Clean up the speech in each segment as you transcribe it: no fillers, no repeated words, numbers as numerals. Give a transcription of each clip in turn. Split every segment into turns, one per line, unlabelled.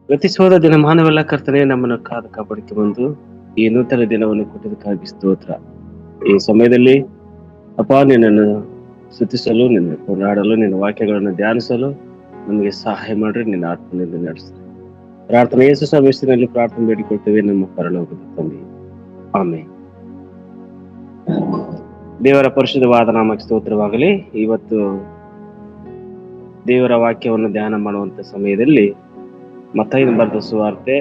ಗತಿಸೋದ ದಿನಮಾನವೆಲ್ಲ ಕರ್ತನೆ ನಮ್ಮನ್ನು ಕಾದು ಕಾಪಾಡಿಕೆ ಬಂದು ಈ ನೂತನ ದಿನವನ್ನು ಕೊಟ್ಟದಕ್ಕಾಗಿ ಸ್ತೋತ್ರ. ಈ ಸಮಯದಲ್ಲಿ ಅಪ್ಪ ನಿನ್ನನ್ನು ಸ್ತುತಿಸಲು, ನಿನ್ನ ಕೊಂಡಾಡಲು, ನಿನ್ನ ವಾಕ್ಯಗಳನ್ನು ಧ್ಯಾನಿಸಲು ನಮಗೆ ಸಹಾಯ ಮಾಡ್ರಿ. ನಿನ್ನ ಆತ್ಮನಿಂದ ನಡೆಸ್ರಿ. ಪ್ರಾರ್ಥನೆ ಯೇಸು ಸಭೆಯಲ್ಲಿ ಪ್ರಾರ್ಥನೆ ಬೇಡಿಕೊಳ್ತೇವೆ ನಮ್ಮ ಪರಲೋಕದ ತಂದೆ, ಆಮೆನ್. ದೇವರ ಪರಿಶುದ್ಧವಾದ ನಾಮಕ್ಕೆ ಸ್ತೋತ್ರವಾಗಲಿ. ಇವತ್ತು ದೇವರ ವಾಕ್ಯವನ್ನು ಧ್ಯಾನ ಮಾಡುವಂತ ಸಮಯದಲ್ಲಿ ಮತ್ತಾಯನ ಬರೆದ ಸುವಾರ್ತೆ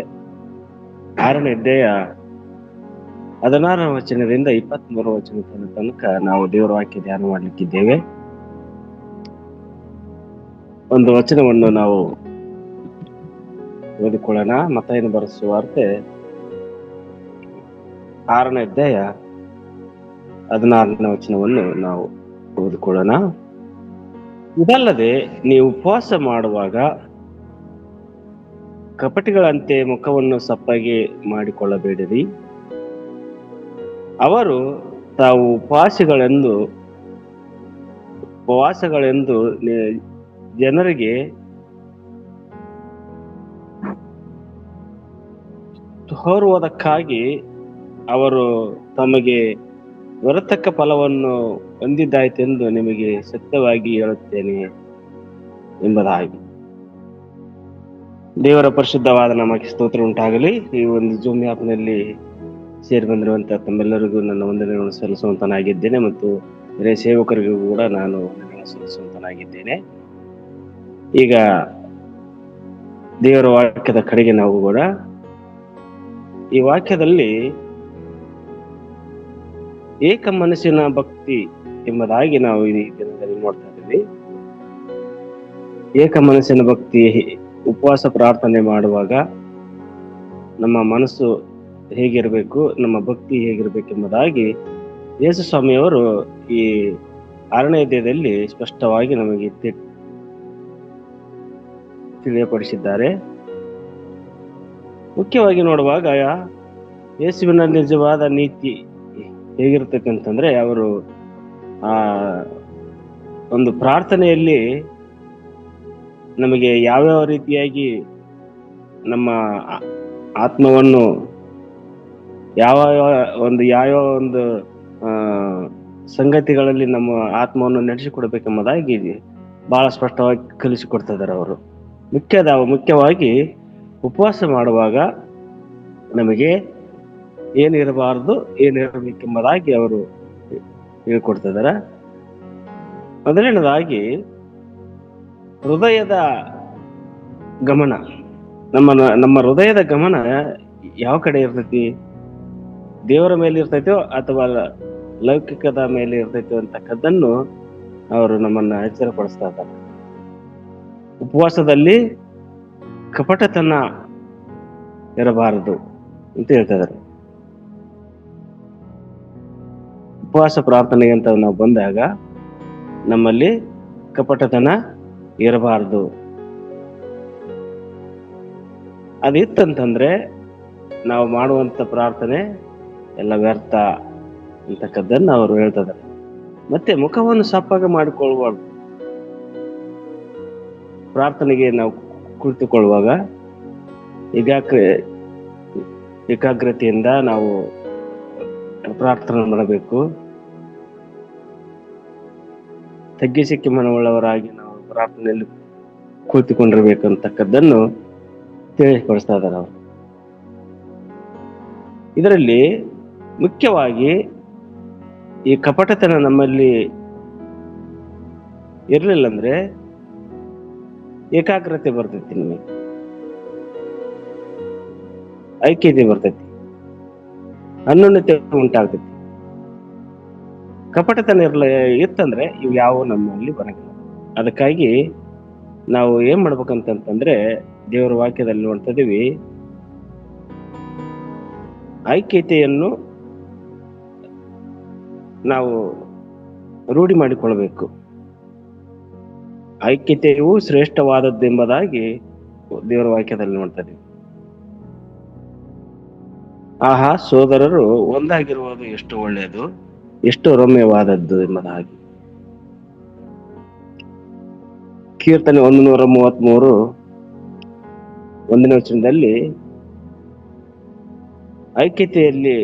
6ನೇ ಅಧ್ಯಾಯ 16ನೇ ವಚನದಿಂದ 23ನೇ ವಚನದ ತನಕ ನಾವು ದೇವರ ವಾಕ್ಯ ಧ್ಯಾನ ಮಾಡಲಿಕ್ಕಿದ್ದೇವೆ. ಒಂದು ವಚನವನ್ನು ನಾವು ಓದಿಕೊಳ್ಳೋಣ. ಮತ್ತಾಯನ ಬರೆದ ಸುವಾರ್ತೆ 6ನೇ ಅಧ್ಯಾಯ 16ನೇ ವಚನವನ್ನು ನಾವು ಓದಿಕೊಳ್ಳೋಣ. ಇದಲ್ಲದೆ ನೀವು ಉಪವಾಸ ಮಾಡುವಾಗ ಕಪಟಿಗಳಂತೆ ಮುಖವನ್ನು ಸಪ್ಪಾಗಿ ಮಾಡಿಕೊಳ್ಳಬೇಡಿರಿ. ಅವರು ತಾವು ಉಪವಾಸಗಳೆಂದು ಜನರಿಗೆ ತೋರುವುದಕ್ಕಾಗಿ ಅವರು ತಮಗೆ ಬರತಕ್ಕ ಫಲವನ್ನು ಹೊಂದಿದ್ದಾಯ್ತೆಂದು ನಿಮಗೆ ಸತ್ಯವಾಗಿ ಹೇಳುತ್ತೇನೆ ಎಂಬುದಾಗಿ. ದೇವರ ಪರಿಶುದ್ಧವಾದ ನಾಮಕ್ಕೆ ಸ್ತೋತ್ರ ಉಂಟಾಗಲಿ. ಈ ಒಂದು ಜೂಮ್ ಆ್ಯಪ್ನಲ್ಲಿ ಸೇರಿ ಬಂದಿರುವಂತಹ ತಮ್ಮೆಲ್ಲರಿಗೂ ನನ್ನ ವಂದನೆಗಳನ್ನು ಸಲ್ಲಿಸುವಂತನಾಗಿದ್ದೇನೆ ಮತ್ತು ಬೇರೆ ಸೇವಕರಿಗೂ ಕೂಡ ನಾನು ವಂದನೆಗಳನ್ನು ಸಲ್ಲಿಸುವಂತನಾಗಿದ್ದೇನೆ. ಈಗ ದೇವರ ವಾಕ್ಯದ ಕಡೆಗೆ ನಾವು ಕೂಡ ಈ ವಾಕ್ಯದಲ್ಲಿ ಏಕ ಮನಸ್ಸಿನ ಭಕ್ತಿ ಎಂಬುದಾಗಿ ನಾವು ಈ ದಿನದಲ್ಲಿ ನೋಡ್ತಾ ಇದ್ದೀವಿ. ಏಕ ಮನಸ್ಸಿನ ಭಕ್ತಿ, ಉಪವಾಸ ಪ್ರಾರ್ಥನೆ ಮಾಡುವಾಗ ನಮ್ಮ ಮನಸ್ಸು ಹೇಗಿರಬೇಕು, ನಮ್ಮ ಭಕ್ತಿ ಹೇಗಿರ್ಬೇಕೆಂಬುದಾಗಿ ಯೇಸು ಸ್ವಾಮಿಯವರು ಈ 6ನೇ ಅಧ್ಯಾಯದಲ್ಲಿ ಸ್ಪಷ್ಟವಾಗಿ ನಮಗೆ ತಿಳಿಯಪಡಿಸಿದ್ದಾರೆ. ಮುಖ್ಯವಾಗಿ ನೋಡುವಾಗ ಯೇಸುವಿನ ನಿಜವಾದ ನೀತಿ ಹೇಗಿರ್ತಕ್ಕಂತಂದ್ರೆ, ಅವರು ಒಂದು ಪ್ರಾರ್ಥನೆಯಲ್ಲಿ ನಮಗೆ ಯಾವ್ಯಾವ ರೀತಿಯಾಗಿ ನಮ್ಮ ಆತ್ಮವನ್ನು ಯಾವ್ಯಾವ ಒಂದು ಸಂಗತಿಗಳಲ್ಲಿ ನಮ್ಮ ಆತ್ಮವನ್ನು ನಡೆಸಿಕೊಡ್ಬೇಕೆಂಬುದಾಗಿ ಬಹಳ ಸ್ಪಷ್ಟವಾಗಿ ಕಲಿಸಿಕೊಡ್ತಾ ಇದ್ದಾರೆ ಅವರು. ಮುಖ್ಯವಾಗಿ ಉಪವಾಸ ಮಾಡುವಾಗ ನಮಗೆ ಏನಿರಬಾರದು, ಏನಿರಬೇಕೆಂಬುದಾಗಿ ಅವರು ಹೇಳ್ಕೊಡ್ತಾ ಇದ್ದಾರೆ. ಮೊದಲನೇದಾಗಿ ಹೃದಯದ ಗಮನ. ನಮ್ಮ ಹೃದಯದ ಗಮನ ಯಾವ ಕಡೆ ಇರ್ತೈತಿ? ದೇವರ ಮೇಲೆ ಇರ್ತೈತೋ ಅಥವಾ ಲೌಕಿಕದ ಮೇಲೆ ಇರ್ತೈತೋ ಅಂತಕ್ಕದ್ದನ್ನು ಅವರು ನಮ್ಮನ್ನ ಎಚ್ಚರಪಡಿಸ್ತಾ ಇದ್ದಾರೆ. ಉಪವಾಸದಲ್ಲಿ ಕಪಟತನ ಇರಬಾರದು ಅಂತ ಹೇಳ್ತಾ ಇದ್ದಾರೆ. ಉಪವಾಸ ಪ್ರಾರ್ಥನೆಗೆ ಅಂತ ನಾವು ಬಂದಾಗ ನಮ್ಮಲ್ಲಿ ಕಪಟತನ ಇರಬಾರದು. ಅದಿತ್ತಂತಂದ್ರೆ ನಾವು ಮಾಡುವಂತ ಪ್ರಾರ್ಥನೆ ಎಲ್ಲ ವ್ಯರ್ಥ ಅಂತಕ್ಕದ್ದನ್ನು ಅವರು ಹೇಳ್ತಾ ಇದ್ದಾರೆ. ಮತ್ತೆ ಮುಖವನ್ನು ಸಪ್ಪಾಗಿ ಮಾಡಿಕೊಳ್ಳಬಾರ್ದು. ಪ್ರಾರ್ಥನೆಗೆ ನಾವು ಕುಳಿತುಕೊಳ್ಳುವಾಗ ಏಕಾಗ್ರತೆಯಿಂದ ನಾವು ಪ್ರಾರ್ಥನೆ ಮಾಡಬೇಕು. ತಗ್ಗಿಸಿಕೆ ಮನವುಳ್ಳವರಾಗಿ ನಾವು ಪ್ರಾರ್ಥನೆಯಲ್ಲಿ ಕುಳಿತುಕೊಂಡಿರ್ಬೇಕಂತಕ್ಕದ್ದನ್ನು ತಿಳಿಪಡಿಸ್ತಾ ಇದ್ದಾರೆ ಅವರು. ಇದರಲ್ಲಿ ಮುಖ್ಯವಾಗಿ ಈ ಕಪಟತನ ನಮ್ಮಲ್ಲಿ ಇರ್ಲಿಲ್ಲ ಅಂದ್ರೆ ಏಕಾಗ್ರತೆ ಬರ್ತೈತಿ, ನಿಮಗೆ ಐಕ್ಯತೆ ಬರ್ತೈತಿ, ಅನ್ಯೋನ್ಯತೆ ಉಂಟಾಗ್ತೈತಿ. ಕಪಟತನ ಇತ್ತಂದ್ರೆ ಇವು ಯಾವ ನಮ್ಮಲ್ಲಿ ಬರಂಗಿಲ್ಲ. ಅದಕ್ಕಾಗಿ ನಾವು ಏನ್ ಮಾಡ್ಬೇಕಂತಂದ್ರೆ, ದೇವರ ವಾಕ್ಯದಲ್ಲಿ ನೋಡ್ತಾ ಇದೀವಿ, ಐಕ್ಯತೆಯನ್ನು ನಾವು ರೂಢಿ ಮಾಡಿಕೊಳ್ಬೇಕು. ಐಕ್ಯತೆಯು ಶ್ರೇಷ್ಠವಾದದ್ದೆಂಬುದಾಗಿ ದೇವರ ವಾಕ್ಯದಲ್ಲಿ ನೋಡ್ತಾ ಇದೀವಿ. ಆಹಾ, ಸೋದರರು ಒಂದಾಗಿರುವುದು ಎಷ್ಟು ಒಳ್ಳೆಯದು, ಎಷ್ಟು ರಮ್ಯವಾದದ್ದು ಎಂಬುದಾಗಿ. ಕೀರ್ತನೆ 133 ಒಂದನೇ ವಚನದಲ್ಲಿ ಐಕ್ಯತೆಯಲ್ಲಿ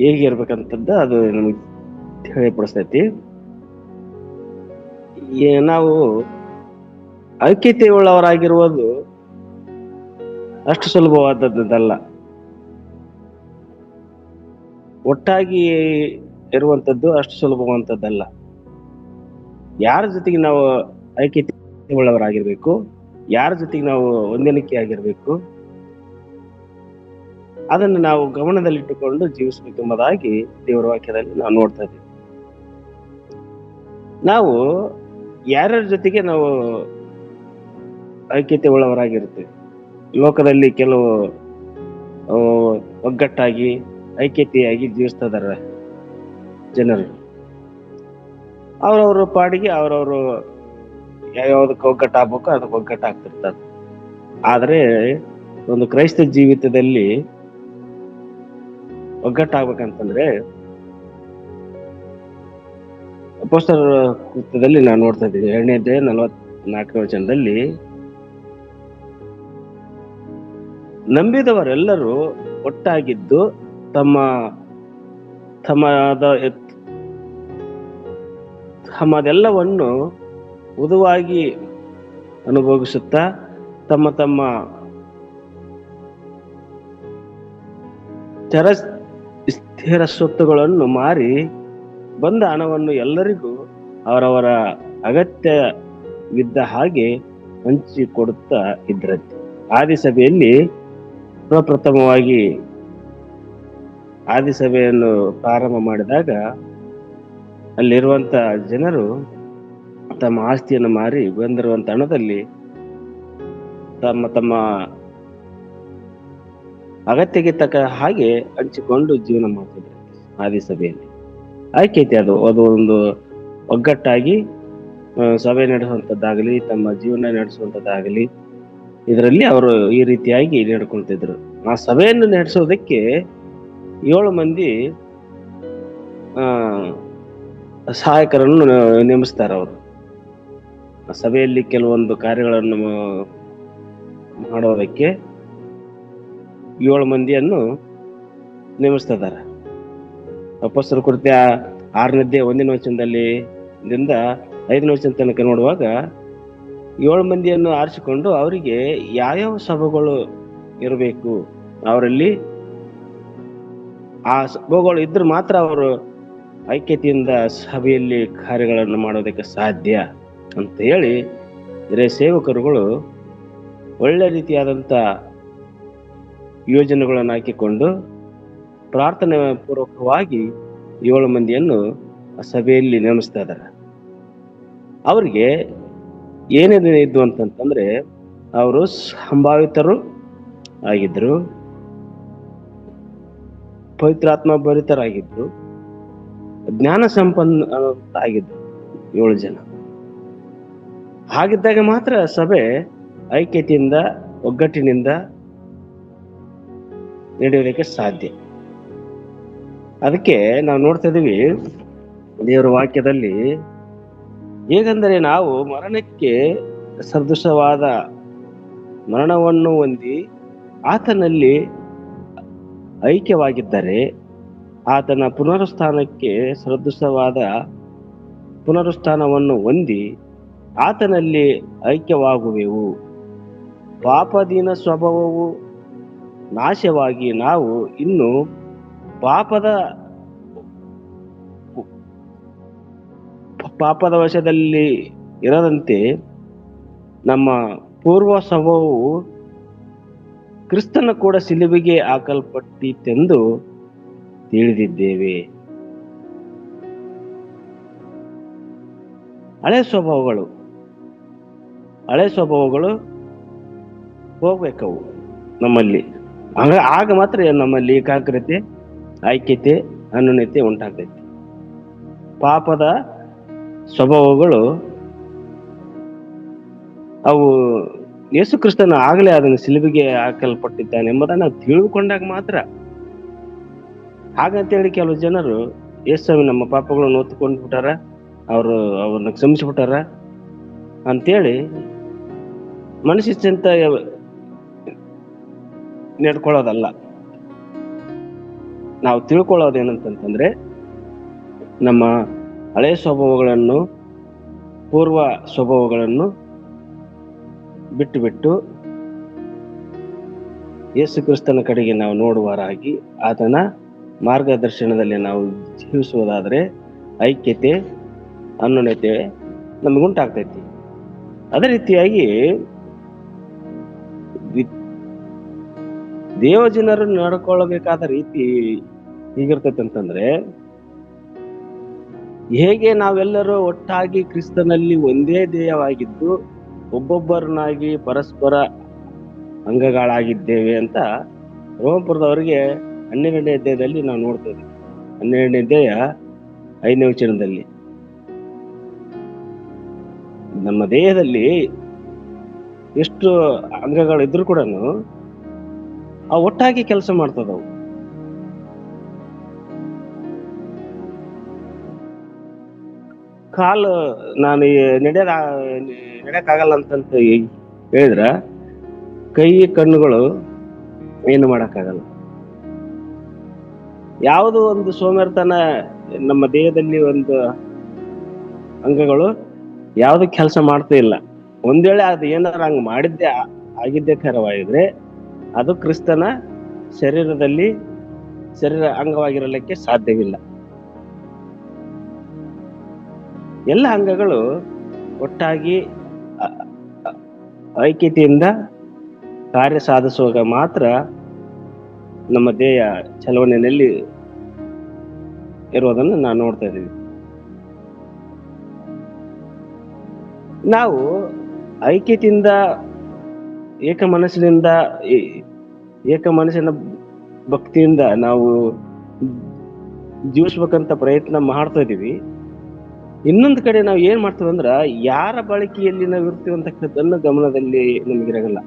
ಹೇಗೆ ಇರ್ಬೇಕಂತದ್ದ ಅದು ನಮಗೆ ತಿಳಿಪಡಿಸ್ತೈತಿ. ನಾವು ಐಕ್ಯತೆ ಉಳ್ಳವರಾಗಿರುವುದು ಅಷ್ಟು ಸುಲಭವಾದದ್ದಲ್ಲ. ಒಟ್ಟಾಗಿ ಇರುವಂತದ್ದು ಅಷ್ಟು ಸುಲಭವಂತದ್ದಲ್ಲ. ಯಾರ ಜೊತೆಗೆ ನಾವು ಐಕ್ಯತೆ ಉಳ್ಳವರಾಗಿರ್ಬೇಕು, ಯಾರ ಜೊತೆಗೆ ನಾವು ಹೊಂದಾಣಿಕೆ ಆಗಿರ್ಬೇಕು, ಅದನ್ನು ನಾವು ಗಮನದಲ್ಲಿಟ್ಟುಕೊಂಡು ಜೀವಿಸಬೇಕೆಂಬುದಾಗಿ ದೇವರ ವಾಕ್ಯದಲ್ಲಿ ನಾವು ನೋಡ್ತಾ ಇದ್ದೀವಿ. ನಾವು ಯಾರ್ಯಾರ ಜೊತೆಗೆ ನಾವು ಐಕ್ಯತೆ ಉಳ್ಳವರಾಗಿರ್ತೇವೆ. ಲೋಕದಲ್ಲಿ ಕೆಲವು ಒಗ್ಗಟ್ಟಾಗಿ ಐಕ್ಯತೆಯಾಗಿ ಜೀವಿಸ್ತಾ ಇದಾರೆ ಜನರು. ಅವ್ರವ್ರ ಪಾಡಿಗೆ ಅವ್ರವ್ರು ಯಾವ್ದಕ್ಕೆ ಒಗ್ಗಟ್ಟಾಗಬೇಕು ಅದಕ್ಕೆ ಒಗ್ಗಟ್ಟಾಗ್ತಿರ್ತಾರೆ. ಆದ್ರೆ ಒಂದು ಕ್ರೈಸ್ತ ಜೀವಿತದಲ್ಲಿ ಒಗ್ಗಟ್ಟಾಗ್ಬೇಕಂತಂದ್ರೆ ಅಪೊಸ್ತಲರ ಕೃತ್ಯದಲ್ಲಿ ನಾವು ನೋಡ್ತಾ ಇದ್ದೀವಿ 2ನೇ ಅಧ್ಯಾಯ 44ನೇ ವಚನದಲ್ಲಿ ನಂಬಿದವರೆಲ್ಲರೂ ಒಟ್ಟಾಗಿದ್ದು ತಮ್ಮದೆಲ್ಲವನ್ನು ಉದುವಾಗಿ ಅನುಭವಿಸುತ್ತಾ ತಮ್ಮ ತಮ್ಮ ಸ್ಥಿರ ಸ್ವತ್ತುಗಳನ್ನು ಮಾರಿ ಬಂದ ಹಣವನ್ನು ಎಲ್ಲರಿಗೂ ಅವರವರ ಅಗತ್ಯವಿದ್ದ ಹಾಗೆ ಹಂಚಿಕೊಡುತ್ತಾ ಇದ್ರಂತೆ. ಆದಿಸಭೆಯಲ್ಲಿ ಪ್ರಪ್ರಥಮವಾಗಿ ಆದಿಸಭೆಯನ್ನು ಪ್ರಾರಂಭ ಮಾಡಿದಾಗ ಅಲ್ಲಿರುವಂತ ಜನರು ತಮ್ಮ ಆಸ್ತಿಯನ್ನು ಮಾರಿ ಬಂದಿರುವಂತ ಹಣದಲ್ಲಿ ತಮ್ಮ ತಮ್ಮ ಅಗತ್ಯಕ್ಕೆ ತಕ್ಕ ಹಾಗೆ ಹಂಚಿಕೊಂಡು ಜೀವನ ಮಾಡ್ತಿದ್ರು. ಆದಿಸಭೆಯಲ್ಲಿ ಐಕ್ಯತೆ ಅದು ಒಂದು ಒಗ್ಗಟ್ಟಾಗಿ ಸಭೆ ನಡೆಸುವಂಥದ್ದಾಗಲಿ ತಮ್ಮ ಜೀವನ ನಡೆಸುವಂಥದ್ದಾಗಲಿ ಇದರಲ್ಲಿ ಅವರು ಈ ರೀತಿಯಾಗಿ ನಡ್ಕೊಳ್ತಿದ್ರು. ಆ ಸಭೆಯನ್ನು ನಡೆಸೋದಕ್ಕೆ 7 ಮಂದಿ ಸಹಾಯಕರನ್ನು ನೇಮಿಸ್ತಾರೆ. ಅವರು ಆ ಸಭೆಯಲ್ಲಿ ಕೆಲವೊಂದು ಕಾರ್ಯಗಳನ್ನು ಮಾಡೋದಕ್ಕೆ 7 ಮಂದಿಯನ್ನು ನೇಮಿಸ್ತಾ ಇದ್ದಾರೆ. ಅಪೊಸ್ತಲರ ಕೃತ್ಯ 6ನೇ ಅಧ್ಯಾಯ 1ನೇ ವಚನದಲ್ಲಿ 5ನೇ ವಚನ ತನಕ ನೋಡುವಾಗ 7 ಮಂದಿಯನ್ನು ಆರಿಸಿಕೊಂಡು ಅವರಿಗೆ ಯಾವ್ಯಾವ ಸಭೆಗಳು ಇರಬೇಕು, ಅವರಲ್ಲಿ ಆ ಸಭೆಗಳು ಇದ್ರೆ ಮಾತ್ರ ಅವರು ಐಕ್ಯತೆಯಿಂದ ಸಭೆಯಲ್ಲಿ ಕಾರ್ಯಗಳನ್ನು ಮಾಡೋದಕ್ಕೆ ಸಾಧ್ಯ ಅಂತ ಹೇಳಿ ಹಿರಿಯ ಸೇವಕರುಗಳು ಒಳ್ಳೆ ರೀತಿಯಾದಂಥ ಯೋಜನೆಗಳನ್ನು ಹಾಕಿಕೊಂಡು ಪ್ರಾರ್ಥನೆ ಪೂರ್ವಕವಾಗಿ 7 ಮಂದಿಯನ್ನು ಸಭೆಯಲ್ಲಿ ನೇಮಿಸ್ತಾ ಇದ್ದಾರೆ. ಅವರಿಗೆ ಏನೇನು ಇದ್ದು ಅಂತಂತಂದ್ರೆ ಅವರು ಸಂಭಾವಿತರು ಆಗಿದ್ರು, ಪವಿತ್ರಾತ್ಮ ಭರಿತರಾಗಿದ್ರು, ಜ್ಞಾನ ಸಂಪನ್ನ ಆಗಿದ್ರು 7 ಜನ. ಹಾಗಿದ್ದಾಗ ಮಾತ್ರ ಸಭೆ ಐಕ್ಯತೆಯಿಂದ ಒಗ್ಗಟ್ಟಿನಿಂದ ನಡೆಯೋದಕ್ಕೆ ಸಾಧ್ಯ. ಅದಕ್ಕೆ ನಾವು ನೋಡ್ತಾ ಇದೀವಿ ದೇವರ ವಾಕ್ಯದಲ್ಲಿ, ಹೇಗೆಂದರೆ ನಾವು ಮರಣಕ್ಕೆ ಸದೃಶವಾದ ಮರಣವನ್ನು ಹೊಂದಿ ಆತನಲ್ಲಿ ಐಕ್ಯವಾಗಿದ್ದರೆ ಆತನ ಪುನರುತ್ಥಾನಕ್ಕೆ ಸದೃಶವಾದ ಪುನರುತ್ಥಾನವನ್ನು ಹೊಂದಿ ಆತನಲ್ಲಿ ಐಕ್ಯವಾಗುವೆವು. ಪಾಪದೀನ ಸ್ವಭಾವವು ನಾಶವಾಗಿ ನಾವು ಇನ್ನು ಪಾಪದ ವಶದಲ್ಲಿ ಇರದಂತೆ ನಮ್ಮ ಪೂರ್ವ ಸ್ವಭಾವವು ಕ್ರಿಸ್ತನ ಕೂಡ ಶಿಲುಬೆಗೆ ಹಾಕಲ್ಪಟ್ಟಿತೆಂದು ತಿಳಿದಿದ್ದೇವೆ. ಹಳೆ ಸ್ವಭಾವಗಳು ಹೋಗ್ಬೇಕವು ನಮ್ಮಲ್ಲಿ. ಆಗ ಮಾತ್ರ ನಮ್ಮಲ್ಲಿ ಏಕಾಗ್ರತೆ, ಐಕ್ಯತೆ, ಅನ್ಯೋನ್ಯತೆ ಉಂಟಾಗ್ತೈತಿ. ಪಾಪದ ಸ್ವಭಾವಗಳು ಅವು ಯೇಸು ಕ್ರಿಸ್ತನ ಆಗಲೇ ಅದನ್ನು ಶಿಲುಬೆಗೆ ಹಾಕಲ್ಪಟ್ಟಿದ್ದಾನೆ ಎಂಬುದನ್ನು ನಾವು ತಿಳಿದುಕೊಂಡಾಗ ಮಾತ್ರ. ಹಾಗಂತೇಳಿ ಕೆಲವು ಜನರು ಯೇಸು ನಮ್ಮ ಪಾಪಗಳನ್ನು ಹೊತ್ತುಕೊಂಡು ಬಿಟ್ಟಾರ, ಅವ್ರನ್ನ ಕ್ಷಮಿಸ್ಬಿಟ್ಟಾರ ಅಂತೇಳಿ ಮನಸ್ಸಿಚ್ಚಂತ ನಡ್ಕೊಳ್ಳೋದಲ್ಲ. ನಾವು ತಿಳ್ಕೊಳ್ಳೋದೇನಂತಂದ್ರೆ ನಮ್ಮ ಹಳೆ ಸ್ವಭಾವಗಳನ್ನು, ಪೂರ್ವ ಸ್ವಭಾವಗಳನ್ನು ಬಿಟ್ಟು ಯೇಸು ಕ್ರಿಸ್ತನ ಕಡೆಗೆ ನಾವು ನೋಡುವರಾಗಿ ಆತನ ಮಾರ್ಗದರ್ಶನದಲ್ಲಿ ನಾವು ಜೀವಿಸುವುದಾದರೆ ಐಕ್ಯತೆ, ಅನ್ಯೋನ್ಯತೆ ನಮಗುಂಟಾಗ್ತೈತಿ. ಅದೇ ರೀತಿಯಾಗಿ ದೇವಜನರು ನಡ್ಕೊಳ್ಳಬೇಕಾದ ರೀತಿ ಹೀಗಿರ್ತೈತೆ ಅಂತಂದ್ರೆ, ಹೇಗೆ ನಾವೆಲ್ಲರೂ ಒಟ್ಟಾಗಿ ಕ್ರಿಸ್ತನಲ್ಲಿ ಒಂದೇ ದೇಹವಾಗಿದ್ದು ಒಬ್ಬೊಬ್ಬರನ್ನಾಗಿ ಪರಸ್ಪರ ಅಂಗಗಳಾಗಿದ್ದೇವೆ ಅಂತ ರೋಮಪುರದವರಿಗೆ 12ನೇ ಅಧ್ಯಾಯದಲ್ಲಿ ನಾವು ನೋಡ್ತೇವೆ. 12ನೇ ಅಧ್ಯಾಯ 5ನೇ ವಚನದಲ್ಲಿ ನಮ್ಮ ದೇಹದಲ್ಲಿ ಎಷ್ಟು ಅಂಗಗಳಿದ್ರು ಕೂಡ ಆ ಒಟ್ಟಾಗಿ ಕೆಲಸ ಮಾಡ್ತದವು. ಕಾಲು ನಾನು ನಡೆಯಕ್ಕಾಗಲ್ಲ ಅಂತಂತ ಹೇಳಿದ್ರ ಕೈ ಕಣ್ಣುಗಳು ಏನು ಮಾಡಕ್ಕಾಗಲ್ಲ. ಯಾವುದೋ ಒಂದು ಸೋಮಾರಿತನ ನಮ್ಮ ದೇಹದಲ್ಲಿ ಒಂದು ಅಂಗಗಳು ಯಾವ್ದು ಕೆಲಸ ಮಾಡ್ತಾ ಇಲ್ಲ. ಒಂದ್ ವೇಳೆ ಅದು ಏನಾರ ಹಂಗ್ ಮಾಡಿದ್ದೆ ಆಗಿದ್ದೇ ಕರವಾಗಿದ್ರೆ ಅದು ಕ್ರಿಸ್ತನ ಶರೀರ ಅಂಗವಾಗಿರಲಿಕ್ಕೆ ಸಾಧ್ಯವಿಲ್ಲ. ಎಲ್ಲ ಅಂಗಗಳು ಒಟ್ಟಾಗಿ ಐಕ್ಯತೆಯಿಂದ ಕಾರ್ಯ ಸಾಧಿಸುವಾಗ ಮಾತ್ರ ನಮ್ಮ ದೇಹ ಚಲವಣೆಯಲ್ಲಿ ಇರುವುದನ್ನು ನಾವು ನೋಡ್ತಾ ಇದ್ದೀವಿ. ನಾವು ಐಕ್ಯತೆಯಿಂದ ಏಕ ಮನಸ್ಸಿನ ಭಕ್ತಿಯಿಂದ ನಾವು ಜೀವಿಸ್ಬೇಕಂತ ಪ್ರಯತ್ನ ಮಾಡ್ತಾ ಇದೀವಿ. ಇನ್ನೊಂದು ಕಡೆ ನಾವು ಏನ್ ಮಾಡ್ತೀವಿ ಅಂದ್ರ ಯಾರ ಬಳಕೆಯಲ್ಲಿ ನಾವು ಇರ್ತೀವಿ ಅಂತಕ್ಕದ್ದನ್ನು ಗಮನದಲ್ಲಿ ನಮಗಿರಲ್ಲ.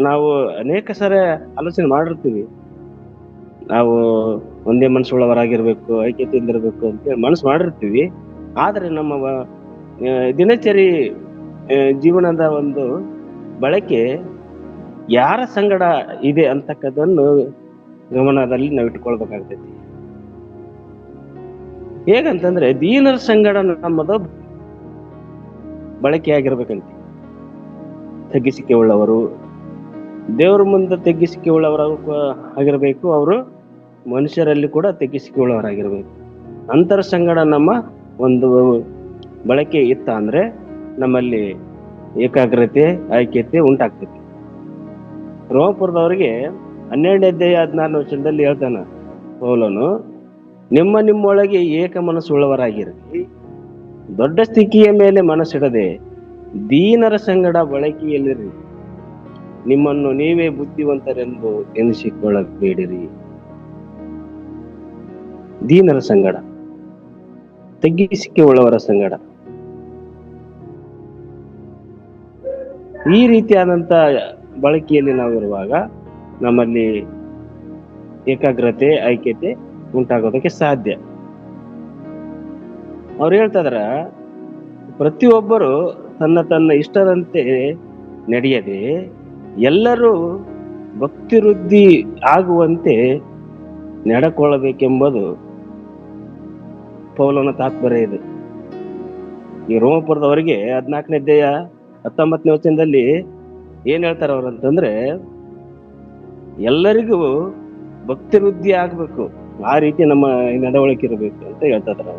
ನಾವು ಅನೇಕ ಸಲ ಆಲೋಚನೆ ಮಾಡಿರ್ತೀವಿ, ನಾವು ಒಂದೇ ಮನಸ್ಸುಳ್ಳವರಾಗಿರ್ಬೇಕು, ಐಕ್ಯತೆಯಿಂದ ಇರ್ಬೇಕು ಅಂತೇಳಿ ಮನಸ್ಸು ಮಾಡಿರ್ತೀವಿ. ಆದ್ರೆ ನಮ್ಮ ದಿನಚರಿ ಜೀವನದ ಒಂದು ಬಳಕೆ ಯಾರ ಸಂಗಡ ಇದೆ ಅಂತಕ್ಕದನ್ನು ಗಮನದಲ್ಲಿ ನಾವು ಇಟ್ಕೊಳ್ಬೇಕಾಗ್ತೈತಿ. ಹೇಗಂತಂದ್ರೆ ದೀನರ ಸಂಗಡ ನಮ್ಮದು ಬಳಕೆಯಾಗಿರ್ಬೇಕಂತ. ತಗ್ಗಿಸಿಕೆ ಉಳ್ಳವರು, ದೇವರ ಮುಂದೆ ತಗ್ಗಿಸಿಕೆ ಉಳ್ಳವರ ಆಗಿರ್ಬೇಕು. ಅವರು ಮನುಷ್ಯರಲ್ಲಿ ಕೂಡ ತಗ್ಗಿಸಿಕೆ ಉಳ್ಳವರಾಗಿರ್ಬೇಕು. ಅಂತರ ಸಂಗಡ ನಮ್ಮ ಒಂದು ಬಳಕೆ ಇತ್ತ ಅಂದ್ರೆ ನಮ್ಮಲ್ಲಿ ಏಕಾಗ್ರತೆ, ಐಕ್ಯತೆ ಉಂಟಾಗ್ತೈತಿ. ರೋಮಪುರದವರಿಗೆ 12ನೇ ಅಧ್ಯಾಯ 16ನೇ ವಚನದಲ್ಲಿ ಹೇಳ್ತಾನ ಪೌಲನು, ನಿಮ್ಮೊಳಗೆ ಏಕ ಮನಸ್ಸುಳ್ಳವರಾಗಿರಲಿ, ದೊಡ್ಡ ಸ್ಥಿತಿಯ ಮೇಲೆ ಮನಸ್ಸಿಡದೆ ದೀನರ ಸಂಗಡ ಬಳಕೆಯಲ್ಲಿರಿ, ನಿಮ್ಮನ್ನು ನೀವೇ ಬುದ್ಧಿವಂತರೆಂದು ಎನಿಸಿಕೊಳ್ಳಬೇಡಿರಿ. ದೀನರ ಸಂಗಡ, ತಗ್ಗಿಸಿಕೆ ಉಳ್ಳವರ ಸಂಗಡ, ಈ ರೀತಿಯಾದಂತ ಬಳಕೆಯಲ್ಲಿ ನಾವಿರುವಾಗ ನಮ್ಮಲ್ಲಿ ಏಕಾಗ್ರತೆ, ಐಕ್ಯತೆ ಉಂಟಾಗೋದಕ್ಕೆ ಸಾಧ್ಯ. ಅವ್ರು ಹೇಳ್ತಾದ್ರ, ಪ್ರತಿಯೊಬ್ಬರು ತನ್ನ ಇಷ್ಟದಂತೆ ನಡೆಯದೆ ಎಲ್ಲರೂ ಭಕ್ತಿ ವೃದ್ಧಿ ಆಗುವಂತೆ ನಡೆಕೊಳ್ಳಬೇಕೆಂಬುದು ಪೌಲನ ತಾತ್ಪರ್ಯ ಇದೆ. ಈ ರೋಮಪುರದವರಿಗೆ 14ನೇ ಅಧ್ಯಾಯ 19ನೇ ವಚನದಲ್ಲಿ ಏನ್ ಹೇಳ್ತಾರ ಅವ್ರು ಅಂತಂದ್ರೆ, ಎಲ್ಲರಿಗೂ ಭಕ್ತಿ ವೃದ್ಧಿ ಆಗ್ಬೇಕು, ಆ ರೀತಿ ನಮ್ಮ ನಡವಳಿಕೆ ಇರಬೇಕು ಅಂತ ಹೇಳ್ತಾ ಇದಾರೆ.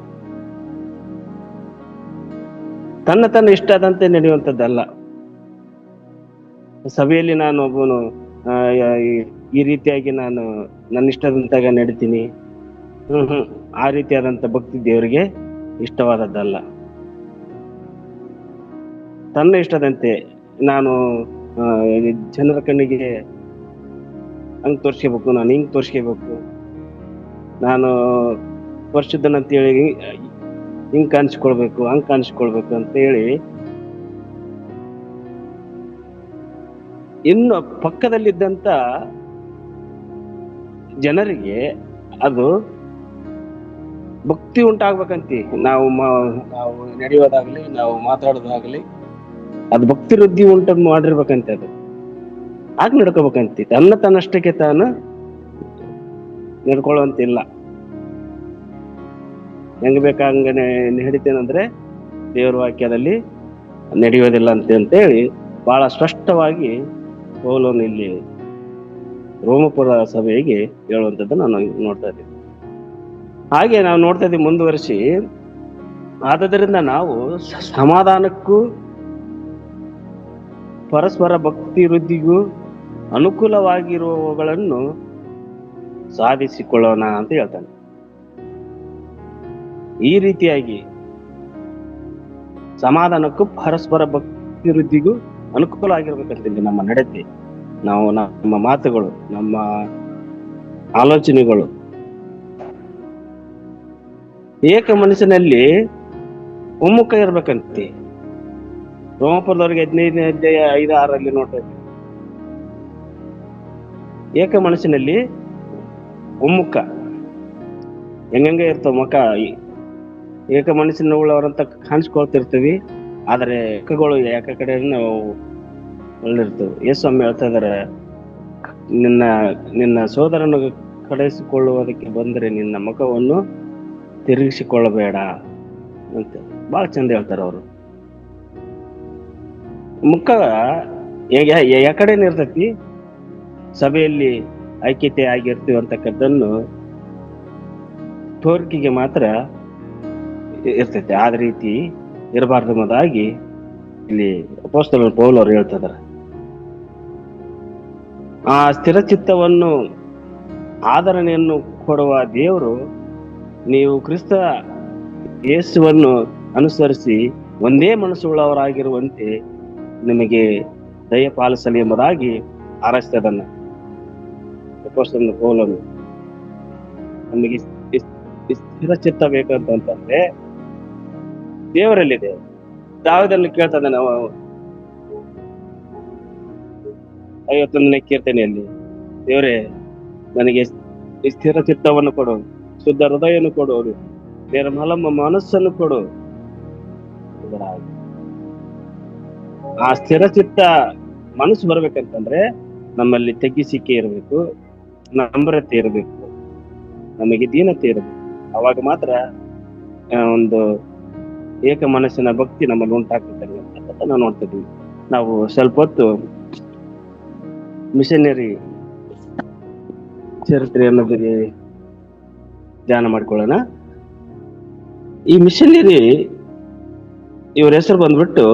ತನ್ನ ಇಷ್ಟದಂತೆ ನಡೆಯುವಂಥದ್ದಲ್ಲ. ಸಭೆಯಲ್ಲಿ ನಾನು ಒಬ್ಬನು ಈ ರೀತಿಯಾಗಿ ನಾನು ನನ್ನ ಇಷ್ಟದಂತಾಗ ನಡಿತೀನಿ, ಆ ರೀತಿಯಾದಂತ ಭಕ್ತಿ ದೇವರಿಗೆ ಇಷ್ಟವಾದದ್ದಲ್ಲ. ತನ್ನ ಇಷ್ಟದಂತೆ ನಾನು ಜನರ ಕಣ್ಣಿಗೆ ಹಂಗ್ ತೋರ್ಸ್ಕೋಬೇಕು, ನಾನು ಹಿಂಗ್ ತೋರ್ಸ್ಕೋಬೇಕು, ನಾನು ಪರಿಶುದ್ಧನಂತೇಳಿ ಹಿಂಗ್ ಕಾಣಿಸ್ಕೊಳ್ಬೇಕು, ಹಂಗ್ ಕಾಣಿಸ್ಕೊಳ್ಬೇಕು ಅಂತ ಹೇಳಿ ಇನ್ನು ಪಕ್ಕದಲ್ಲಿದ್ದಂತ ಜನರಿಗೆ ಅದು ಭಕ್ತಿ ಉಂಟಾಗ್ಬೇಕಂತಿ. ನಾವು ನಡೆಯೋದಾಗ್ಲಿ, ನಾವು ಮಾತಾಡೋದಾಗ್ಲಿ, ಅದು ಭಕ್ತಿ ವೃದ್ಧಿ ಉಂಟು ಮಾಡಿರ್ಬೇಕಂತೆ. ಅದು ಆಗ ನಡ್ಕೋಬೇಕಂತಿ. ತನ್ನಷ್ಟಕ್ಕೆ ತಾನು ನಡ್ಕೊಳ್ಳುವಂತಿಲ್ಲ. ಹೆಂಗ್ ಬೇಕಾಗಂಗೆ ನಡಿತೇನಂದ್ರೆ ದೇವರ ವಾಕ್ಯದಲ್ಲಿ ನಡೆಯೋದಿಲ್ಲ ಅಂತೇಳಿ ಬಹಳ ಸ್ಪಷ್ಟವಾಗಿ ಪೌಲನು ಇಲ್ಲಿ ರೋಮಪುರ ಸಭೆಗೆ ಹೇಳುವಂಥದ್ದು ನಾನು ನೋಡ್ತಾ ಇದ್ದೀವಿ. ಹಾಗೆ ನಾವು ನೋಡ್ತಾ ಇದ್ದೀವಿ ಮುಂದುವರಿಸಿ, ಆದ್ದರಿಂದ ನಾವು ಸಮಾಧಾನಕ್ಕೂ ಪರಸ್ಪರ ಭಕ್ತಿ ವೃದ್ಧಿಗೂ ಅನುಕೂಲವಾಗಿರುವವುಗಳನ್ನು ಸಾಧಿಸಿಕೊಳ್ಳೋಣ ಅಂತ ಹೇಳ್ತಾನೆ. ಈ ರೀತಿಯಾಗಿ ಸಮಾಧಾನಕ್ಕೂ ಪರಸ್ಪರ ಭಕ್ತಿ ವೃದ್ಧಿಗೂ ಅನುಕೂಲ ಆಗಿರ್ಬೇಕಂತ ನಮ್ಮ ನಡತೆ, ನಮ್ಮ ಮಾತುಗಳು, ನಮ್ಮ ಆಲೋಚನೆಗಳು ಏಕ ಮನಸ್ಸಿನಲ್ಲಿ ಒಮ್ಮುಖ ಇರ್ಬೇಕಂತೆ. ರೋಮಪುರದವರಿಗೆ 15ನೇ ಅಧ್ಯಾಯ 5-6 ನೋಡ್ತಾ ಇದ್ದೀವಿ. ಏಕ ಮನಸ್ಸಿನಲ್ಲಿ ಒಮ್ಮುಖ ಹೆಂಗಂಗೆ ಇರ್ತಾವ ಮುಖ ಏಕ ಮನಸ್ಸಿನ ಉಳ್ಳವರಂತ ಕಾಣಿಸ್ಕೊಳ್ತಿರ್ತೀವಿ, ಆದ್ರೆ ಮುಖಗಳು ಏಕ ಕಡೆ ಒಳ್ಳಿರ್ತವೆ. ಯೇಸು ಹೇಳ್ತಾ ಇದಾರೆ, ನಿನ್ನ ಸೋದರನು ಕಡೆಸಿಕೊಳ್ಳುವುದಕ್ಕೆ ಬಂದರೆ ನಿನ್ನ ಮುಖವನ್ನು ತಿರುಗಿಸಿಕೊಳ್ಳಬೇಡ ಅಂತ ಬಹಳ ಚಂದ ಹೇಳ್ತಾರೆ ಅವರು. ಮುಖ ಯಾಕಡೆನೇ ಇರ್ತೈತಿ, ಸಭೆಯಲ್ಲಿ ಐಕ್ಯತೆ ಆಗಿರ್ತೀವಿ ಅಂತಕ್ಕದ್ದನ್ನು ತೋರಿಕೆಗೆ ಮಾತ್ರ ಇರ್ತೈತೆ. ಆದ ರೀತಿ ಇರಬಾರ್ದು ಎಂಬುದಾಗಿ ಇಲ್ಲಿ ಅಪೊಸ್ತಲ ಪೌಲ್ ಅವರು ಹೇಳ್ತಾ ಇದಾರೆ. ಆ ಸ್ಥಿರ ಚಿತ್ತವನ್ನು ಆದರಣೆಯನ್ನು ಕೊಡುವ ದೇವರು ನೀವು ಕ್ರಿಸ್ತ ಯೇಸುವನ್ನು ಅನುಸರಿಸಿ ಒಂದೇ ಮನಸ್ಸುಳ್ಳವರಾಗಿರುವಂತೆ ನಿಮಗೆ ದಯ ಪಾಲಿಸಲಿ ಎಂಬುದಾಗಿ ಹಾರೈಸ್ತದನ್ನ ಅಪೊಸ್ತಲ ಪೌಲನು. ನಮಗೆ ಸ್ಥಿರ ಚಿತ್ತ ಬೇಕಂತಂದ್ರೆ ದೇವರಲ್ಲಿದೆ. ದಾವೀದನು ಕೇಳ್ತದೆ, ನಾವು 51ನೇ ಕೀರ್ತನೆಯಲ್ಲಿ, ದೇವರೇ ನನಗೆ ಸ್ಥಿರ ಚಿತ್ತವನ್ನು ಕೊಡು, ಶುದ್ಧ ಹೃದಯವನ್ನು ಕೊಡು, ನಿರ್ಮಲ ಮನಸ್ಸನ್ನು ಕೊಡು. ಆ ಸ್ಥಿರ ಚಿತ್ತ ಮನಸ್ಸು ಬರ್ಬೇಕಂತಂದ್ರೆ ನಮ್ಮಲ್ಲಿ ತಗ್ಗಿಸಿಕೆ ಇರಬೇಕು, ನಮ್ರತೆ ಇರಬೇಕು, ನಮಗೆ ದೀನತೆ ಇರಬೇಕು. ಅವಾಗ ಮಾತ್ರ ಒಂದು ಏಕ ಮನಸ್ಸಿನ ಭಕ್ತಿ ನಮ್ಮಲ್ಲಿ ಉಂಟಾಗ್ತದೆ ಅಂತ ನಾವು ನೋಡ್ತಿದ್ವಿ. ನಾವು ಸ್ವಲ್ಪ ಹೊತ್ತು ಮಿಷನರಿ ಚರಿತ್ರೆಯನ್ನು ಧ್ಯಾನ ಮಾಡ್ಕೊಳ್ಳೋಣ. ಈ ಮಿಷನರಿ ಇವ್ರ ಹೆಸರು ಬಂದ್ಬಿಟ್ಟು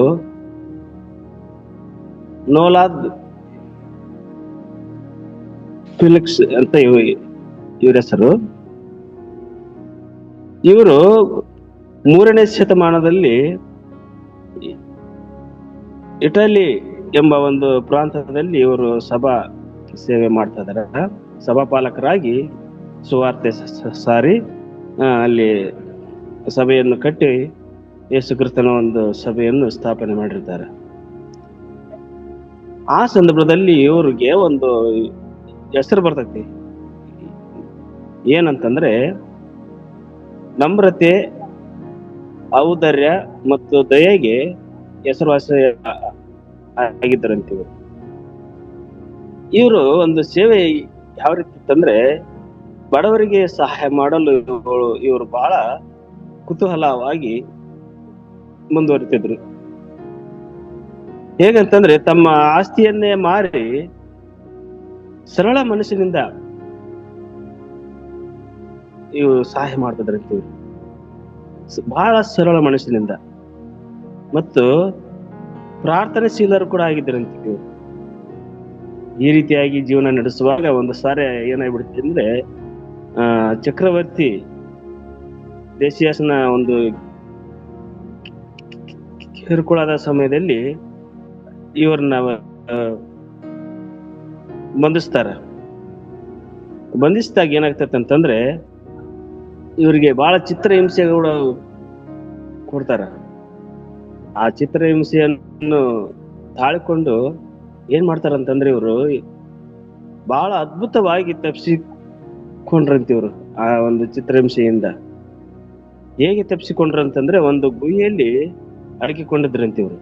ನೋಲಾದ್ ಫಿಲಿಕ್ಸ್ ಅಂತ ಇವ್ರ ಹೆಸರು. ಇವರು 3ನೇ ಶತಮಾನದಲ್ಲಿ ಇಟಲಿ ಎಂಬ ಒಂದು ಪ್ರಾಂತದಲ್ಲಿ ಇವರು ಸಭಾ ಸೇವೆ ಮಾಡ್ತಾ ಇದಾರೆ. ಸಭಾಪಾಲಕರಾಗಿ ಸುವಾರ್ತೆ ಸಾರಿ ಅಲ್ಲಿ ಸಭೆಯನ್ನು ಕಟ್ಟಿ ಯೇಸು ಕ್ರಿಸ್ತನ ಒಂದು ಸಭೆಯನ್ನು ಸ್ಥಾಪನೆ ಮಾಡಿರ್ತಾರೆ. ಆ ಸಂದರ್ಭದಲ್ಲಿ ಇವ್ರಿಗೆ ಒಂದು ಹೆಸರು ಬರ್ತೈತಿ. ಏನಂತಂದ್ರೆ ನಮ್ರತೆ, ಔದಾರ್ಯ ಮತ್ತು ದಯೆಗೆ ಹೆಸರುವಾಸಿ ಆಗಿದ್ದರಂತೆ. ಇವರು ಒಂದು ಸೇವೆ ಯಾವ ರೀತಿ ಇತ್ತಂದ್ರೆ, ಬಡವರಿಗೆ ಸಹಾಯ ಮಾಡಲು ಇವರು ಬಹಳ ಕುತೂಹಲವಾಗಿ ಮುಂದುವರಿತಿದ್ರು. ಹೇಗಂತಂದ್ರೆ ತಮ್ಮ ಆಸ್ತಿಯನ್ನೇ ಮಾರಿ ಸರಳ ಮನಸ್ಸಿನಿಂದ ಇವರು ಸಹಾಯ ಮಾಡ್ತಿದ್ರಂತೆ. ಬಹಳ ಸರಳ ಮನಸ್ಸಿನಿಂದ ಮತ್ತು ಪ್ರಾರ್ಥನಾಶೀಲರು ಕೂಡ ಆಗಿದ್ದರಂತೆ ಇವರು. ಈ ರೀತಿಯಾಗಿ ಜೀವನ ನಡೆಸುವಾಗ ಒಂದು ಸಾರಿ ಏನಾಗ್ಬಿಡುತ್ತೆ ಅಂದ್ರೆ, ಚಕ್ರವರ್ತಿ ದೇಶಿಯಾಸನ ಒಂದು ಕಿರುಕುಳದ ಸಮಯದಲ್ಲಿ ಇವ್ರನ್ನ ಬಂಧಿಸಿದಾಗ ಏನಾಗ್ತೈತೆ ಅಂತಂದ್ರೆ, ಇವರಿಗೆ ಬಹಳ ಚಿತ್ರಹಿಂಸೆಗಳು ಕೊಡ್ತಾರ. ಆ ಚಿತ್ರಹಿಂಸೆಯನ್ನು ತಾಳಿಕೊಂಡು ಏನ್ ಮಾಡ್ತಾರಂತಂದ್ರೆ, ಇವರು ಬಹಳ ಅದ್ಭುತವಾಗಿ ತಪ್ಪಿಸಿಕೊಂಡ್ರಂತೆ. ಇವರು ಆ ಒಂದು ಚಿತ್ರಹಿಂಸೆಯಿಂದ ಹೇಗೆ ತಪ್ಪಿಸಿಕೊಂಡ್ರಂತಂದ್ರೆ, ಒಂದು ಗುಹೆಯಲ್ಲಿ ಅಡಗಿಕೊಂಡಿದ್ರಂತೆ ಇವರು.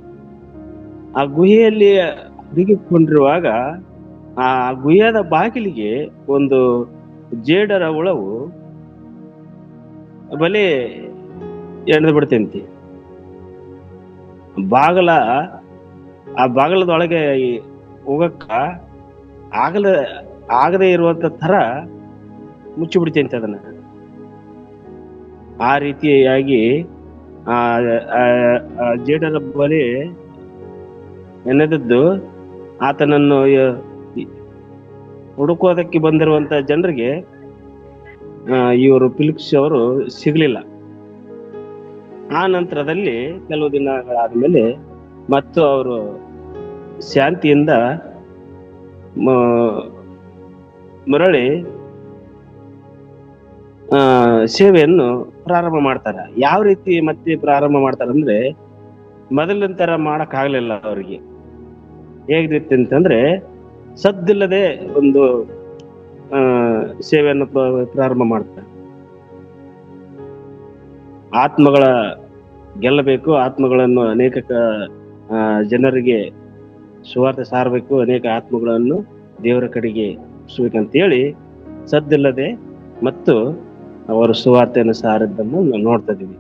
ಆ ಗುಹೆಯಲ್ಲಿ ಹುಡುಕಿಕೊಂಡಿರುವಾಗ ಆ ಗುಹೆಯ ಬಾಗಿಲಿಗೆ ಒಂದು ಜೇಡರ ಹುಳವು ಬಲೆ ಎಣೆದು ಬಿಡ್ತಂತಿ. ಬಾಗಲ ಆ ಬಾಗಲದೊಳಗೆ ಹೋಗಕ್ಕ ಆಗದೆ ಇರುವಂತ ತರ ಮುಚ್ಚಿ ಬಿಡ್ತಂತೆ ಅದನ್ನ. ಆ ರೀತಿಯಾಗಿ ಆ ಜೇಡರ ಬಲೆ ಎಣೆದದ್ದು ಆತನನ್ನು ಹುಡುಕೋದಕ್ಕೆ ಬಂದಿರುವಂತ ಜನರಿಗೆ ಇವರು ಫಿಲಿಕ್ಸ್ ಅವರು ಸಿಗ್ಲಿಲ್ಲ. ಆ ನಂತರದಲ್ಲಿ ಕೆಲವು ದಿನಗಳಾದ್ಮೇಲೆ ಮತ್ತು ಅವರು ಶಾಂತಿಯಿಂದ ಮರಳಿ ಸೇವೆಯನ್ನು ಪ್ರಾರಂಭ ಮಾಡ್ತಾರ. ಯಾವ ರೀತಿ ಮತ್ತೆ ಪ್ರಾರಂಭ ಮಾಡ್ತಾರಂದ್ರೆ, ಮೊದಲಿನ ತರ ಮಾಡಕ್ ಆಗ್ಲಿಲ್ಲ ಅವ್ರಿಗೆ. ಹೇಗಿರುತ್ತೆ ಅಂತಂದ್ರೆ, ಸದ್ದಿಲ್ಲದೆ ಒಂದು ಸೇವೆಯನ್ನು ಪ್ರಾರಂಭ ಮಾಡ್ತಾರೆ. ಆತ್ಮಗಳ ಗೆಲ್ಲಬೇಕು, ಆತ್ಮಗಳನ್ನು ಅನೇಕ ಜನರಿಗೆ ಸುವಾರ್ತೆ ಸಾರಬೇಕು, ಅನೇಕ ಆತ್ಮಗಳನ್ನು ದೇವರ ಕಡೆಗೆ ಹೇಳಿ ಸದ್ದಿಲ್ಲದೆ ಮತ್ತು ಅವರು ಸುವಾರ್ತೆಯನ್ನು ಸಾರಿದ್ದನ್ನು ನಾವು ನೋಡ್ತಾ ಇದೀವಿ.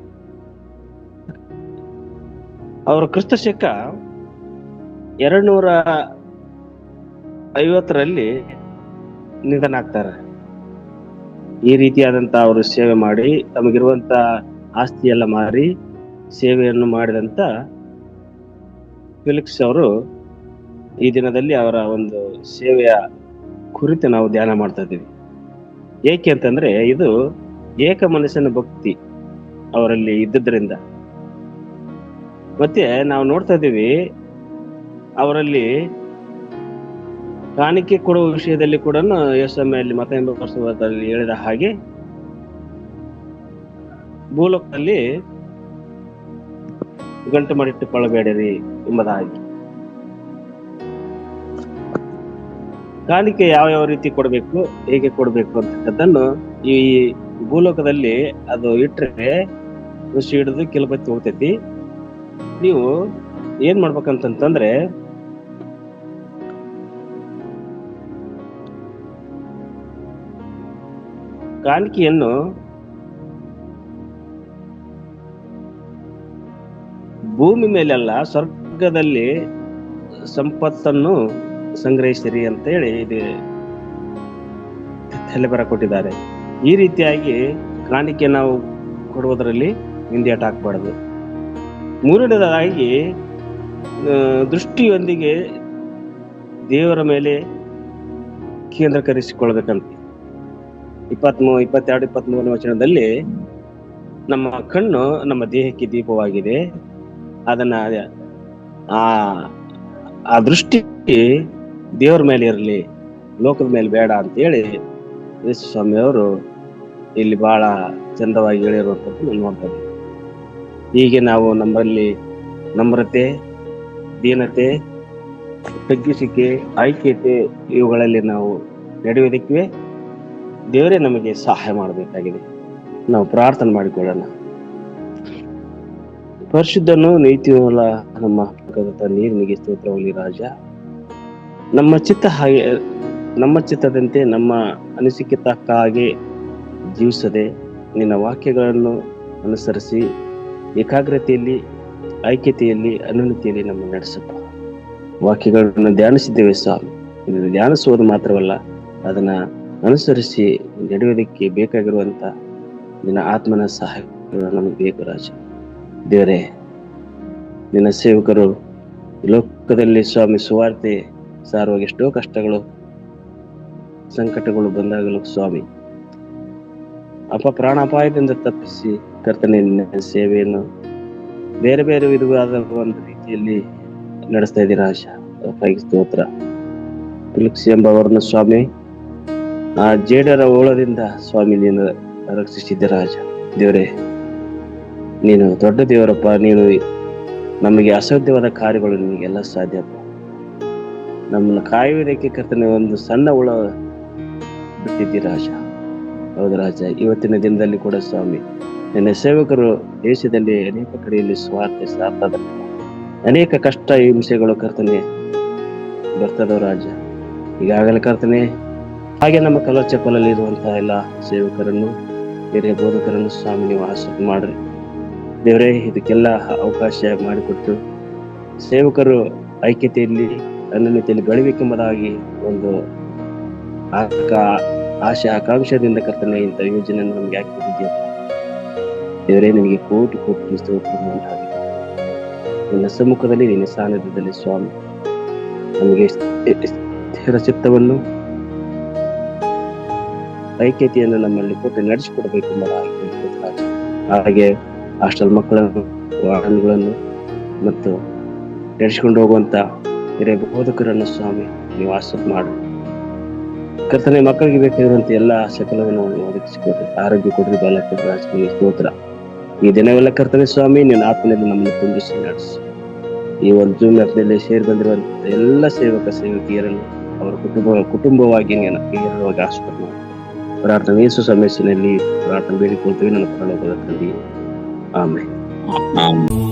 ಅವರು ಕ್ರಿಸ್ತ ಶಕ 250 ನಿಧನ ಆಗ್ತಾರೆ. ಈ ರೀತಿಯಾದಂತ ಅವರು ಸೇವೆ ಮಾಡಿ ತಮಗಿರುವಂತ ಆಸ್ತಿ ಎಲ್ಲ ಮಾರಿ ಸೇವೆಯನ್ನು ಮಾಡಿದಂತ ಫಿಲಿಕ್ಸ್ ಅವರು ಈ ದಿನದಲ್ಲಿ ಅವರ ಒಂದು ಸೇವೆಯ ಕುರಿತು ನಾವು ಧ್ಯಾನ ಮಾಡ್ತಾ ಇದ್ದೀವಿ. ಏಕೆ ಅಂತಂದ್ರೆ, ಇದು ಏಕ ಮನಸ್ಸಿನ ಭಕ್ತಿ ಅವರಲ್ಲಿ ಇದ್ದದ್ರಿಂದ. ಮತ್ತೆ ನಾವು ನೋಡ್ತಾ ಇದ್ದೀವಿ, ಅವರಲ್ಲಿ ಕಾಣಿಕೆ ಕೊಡುವ ವಿಷಯದಲ್ಲಿ ಕೂಡ ಯೇಸುಸ್ವಾಮಿಯಲ್ಲಿ ಮತ್ತಾಯದಲ್ಲಿ ಹೇಳಿದ ಹಾಗೆ, ಭೂಲೋಕದಲ್ಲಿ ಗಂಟು ಮಾಡಿಟ್ಟುಕೊಳ್ಳಬೇಡಿರಿ ಎಂಬುದಾಗಿ. ಕಾಣಿಕೆ ಯಾವ ರೀತಿ ಕೊಡಬೇಕು, ಹೇಗೆ ಕೊಡಬೇಕು ಅಂತಕ್ಕದ್ದನ್ನು ಈ ಭೂಲೋಕದಲ್ಲಿ ಅದು ಇಟ್ಟರೆ ಋಷಿ ಹಿಡಿದು ಕೆಲಬತ್ತಿ ಹೋಗ್ತೈತಿ. ನೀವು ಏನ್ ಮಾಡ್ಬೇಕಂತಂದ್ರೆ, ಕಾಣಿಕೆಯನ್ನು ಭೂಮಿ ಮೇಲೆಲ್ಲ ಸ್ವರ್ಗದಲ್ಲಿ ಸಂಪತ್ತನ್ನು ಸಂಗ್ರಹಿಸಿರಿ ಅಂತ ಹೇಳಿ ಇದು ತಲೆಬರ ಕೊಟ್ಟಿದ್ದಾರೆ. ಈ ರೀತಿಯಾಗಿ ಕಾಣಿಕೆ ನಾವು ಕೊಡುವುದರಲ್ಲಿ ಹಿಂದೇಟ ಹಾಕ್ಬಾರ್ದು. ಮೂರನೇದಾಗಿ ದೃಷ್ಟಿಯೊಂದಿಗೆ ದೇವರ ಮೇಲೆ ಕೇಂದ್ರೀಕರಿಸಿಕೊಳ್ಬೇಕಂತ. 22-23 ವಚನದಲ್ಲಿ ನಮ್ಮ ಕಣ್ಣು ನಮ್ಮ ದೇಹಕ್ಕೆ ದೀಪವಾಗಿದೆ, ಅದನ್ನ ಆ ದೃಷ್ಟಿ ದೇವರ ಮೇಲೆ ಇರಲಿ, ಲೋಕದ ಮೇಲೆ ಬೇಡ ಅಂತ ಹೇಳಿ ಯೇಸುಸ್ವಾಮಿ ಅವರು ಇಲ್ಲಿ ಬಹಳ ಚಂದವಾಗಿ ಹೇಳಿರುವಂಥದ್ದು ನಾವು ನೋಡ್ತಾ ಇದ್ದೀವಿ. ಹೀಗೆ ನಾವು ನಮ್ಮಲ್ಲಿ ನಮ್ರತೆ, ದೀನತೆ, ತಗ್ಗಿಸಿಕೆ, ಐಕ್ಯತೆ ಇವುಗಳಲ್ಲಿ ನಾವು ನಡೆಯುವುದಕ್ಕೆ ದೇವರೇ ನಮಗೆ ಸಹಾಯ ಮಾಡಬೇಕಾಗಿದೆ. ನಾವು ಪ್ರಾರ್ಥನೆ ಮಾಡಿಕೊಳ್ಳೋಣ. ಪರಿಶುದ್ಧನು ನೀತಿಯುಳ್ಳ ನಮ್ಮ ನೀರಿನಿಗೆ ಸ್ತೋತ್ರವಲ್ಲಿ ರಾಜ. ನಮ್ಮ ಚಿತ್ತದಂತೆ ನಮ್ಮ ಅನಿಸಿಕೆ ತಕ್ಕ ಹಾಗೆ ಜೀವಿಸದೆ ನಿನ್ನ ವಾಕ್ಯಗಳನ್ನು ಅನುಸರಿಸಿ ಏಕಾಗ್ರತೆಯಲ್ಲಿ, ಐಕ್ಯತೆಯಲ್ಲಿ, ಅನುನ್ನತಿಯಲ್ಲಿ ನಮ್ಮ ನಡೆಸಪ್ಪ. ವಾಕ್ಯಗಳನ್ನು ಧ್ಯಾನಿಸಿದ್ದೇವೆ ಸ್ವಾಮಿ. ಇದನ್ನು ಧ್ಯಾನಿಸುವುದು ಮಾತ್ರವಲ್ಲ, ಅದನ್ನ ಅನುಸರಿಸಿ ನಡೆಯುವುದಕ್ಕೆ ಬೇಕಾಗಿರುವಂತ ನಿನ್ನ ಆತ್ಮನ ಸಹಾಯ ನಮಗೆ ಬೇಕು ರಾಜ. ದೇವರೇ, ನಿನ್ನ ಸೇವಕರು ಲೋಕದಲ್ಲಿ ಸ್ವಾಮಿ ಸುವಾರ್ತೆ ಸಾರುವಾಗ ಎಷ್ಟೋ ಕಷ್ಟಗಳು, ಸಂಕಟಗಳು ಬಂದಾಗಲೂ ಸ್ವಾಮಿ ಪ್ರಾಣಾಪಾಯದಿಂದ ತಪ್ಪಿಸಿ ಕರ್ತನೆ ನಿನ್ನ ಸೇವೆಯನ್ನು ಬೇರೆ ಬೇರೆ ವಿಧವಾದ ಒಂದು ರೀತಿಯಲ್ಲಿ ನಡೆಸ್ತಾ ಇದ್ದೀರ ರಾಜ. ಸ್ತೋತ್ರ. ಫಿಲಿಕ್ಸ್ ಎಂಬವರನ್ನು ಸ್ವಾಮಿ ಆ ಜೇಡರ ಓಳದಿಂದ ಸ್ವಾಮಿ ನೀನು ರಕ್ಷಿಸಿದ್ದ ರಾಜ. ದೇವರೇ, ನೀನು ದೊಡ್ಡ ದೇವರಪ್ಪ. ನೀನು ನಮಗೆ ಅಸಾಧ್ಯವಾದ ಕಾರ್ಯಗಳು ನಿನಗೆಲ್ಲ ಸಾಧ್ಯಪ್ಪ. ನಮ್ಮನ್ನು ಕಾಯುವುದಕ್ಕೆ ಕರ್ತನೆ ಒಂದು ಸಣ್ಣ ಹುಳ ಬಿಟ್ಟಿದ್ದಿ ರಾಜ. ಹೌದು ರಾಜ, ಇವತ್ತಿನ ದಿನದಲ್ಲಿ ಕೂಡ ಸ್ವಾಮಿ ನಿನ್ನ ಸೇವಕರು ದೇಶದಲ್ಲಿ ಅನೇಕ ಕಡೆಯಲ್ಲಿ ಸ್ವಾರ್ಥ ಸಾರ್ಥ ಅನೇಕ ಕಷ್ಟ ಹಿಂಸೆಗಳು ಕರ್ತನೆ ಬರ್ತದೋ ರಾಜ. ಈಗಾಗಲೇ ಕರ್ತನೆ ಹಾಗೆ ನಮ್ಮ ಕಲರ್ ಚಪ್ಪಲಲ್ಲಿ ಇರುವಂತಹ ಎಲ್ಲ ಸೇವಕರನ್ನು, ಹಿರಿಯ ಬೋಧಕರನ್ನು ಸ್ವಾಮಿ ನೀವು ಆಶೀರ್ವಾದ ಮಾಡ್ರಿ ದೇವರೇ. ಇದಕ್ಕೆಲ್ಲ ಅವಕಾಶ ಮಾಡಿಕೊಟ್ಟು ಸೇವಕರು ಐಕ್ಯತೆಯಲ್ಲಿ ಅನ್ಯೋನ್ಯತೆಯಲ್ಲಿ ಬೆಳಿಬೇಕೆಂಬುದಾಗಿ ಒಂದು ಆಶೆ ಆಕಾಂಕ್ಷದಿಂದ ಕರ್ತನೆ ಇಂಥ ಯೋಜನೆಯನ್ನು ನಮ್ಗೆ ಯಾಕೆ ಕೊಟ್ಟಿದ್ದೀಯ ದೇವರೇ. ನಿನಗೆ ಕೋಟಿ ಕೋಟಿ ಸ್ತೋತ್ರ ಉಂಟಾಗಿದೆ. ನಿನ್ನ ಸಮ್ಮುಖದಲ್ಲಿ ನಿನ್ನ ಸಾನ್ನಿಧ್ಯದಲ್ಲಿ ಸ್ವಾಮಿ ನಮಗೆ ಸ್ಥಿರ ಚಿತ್ತವನ್ನು ಐಕ್ಯತೆಯನ್ನು ನಮ್ಮಲ್ಲಿ ಕೊಟ್ಟು ನಡೆಸಿಕೊಡ್ಬೇಕೆಂಬುದಾಗಿ ಹಾಗೆ ಹಾಸ್ಟೆಲ್ ಮಕ್ಕಳನ್ನು, ವಾಹನಗಳನ್ನು ಮತ್ತು ನಡೆಸಿಕೊಂಡು ಹೋಗುವಂತ ಹಿರಿಯ ಬೋಧಕರನ್ನು ಸ್ವಾಮಿ ನೀವು ಆಶೀರ್ವಾದ ಮಾಡಿ ಕರ್ತನೆ. ಮಕ್ಕಳಿಗೆ ಬೇಕಾಗಿರುವಂತ ಎಲ್ಲ ಸಕಲವನ್ನು ಒದಗಿಸಿಕೊಡ್ರಿ, ಆರೋಗ್ಯ ಕೊಡ್ರಿ, ಬಲ ಕೊಡ್ರಿ, ರಾಜಕೀಯ ಸ್ತೋತ್ರ. ಈ ದಿನವೆಲ್ಲ ಕರ್ತನೆ ಸ್ವಾಮಿ ನಿನ್ನ ಆತ್ಮನಲ್ಲಿ ನಮ್ಮನ್ನು ತುಂಬಿಸಿ ನಡೆಸಿ ಈ ಒಂದು ಜೂಮ್ ಆ್ಯಪ್ನಲ್ಲಿ ಸೇರಿ ಬಂದಿರುವಂತ ಎಲ್ಲ ಸೇವಕ ಸೇವಕಿಯರನ್ನು ಅವರ ಕುಟುಂಬವಾಗಿ ಹೇರುವಾಗ ಆಶೀರ್ವಾದ ಮಾಡಿ ಪ್ರಾರ್ಥನೆ ಯೇಸು ಸಮಯದಲ್ಲಿ ಪ್ರಾರ್ಥನೆ ಬೇಡಿಕೊಳ್ತೀವಿ ನನ್ನ ಪರಲೋಕದ ತಂದೆಯೇ. ಆಮೆನ್.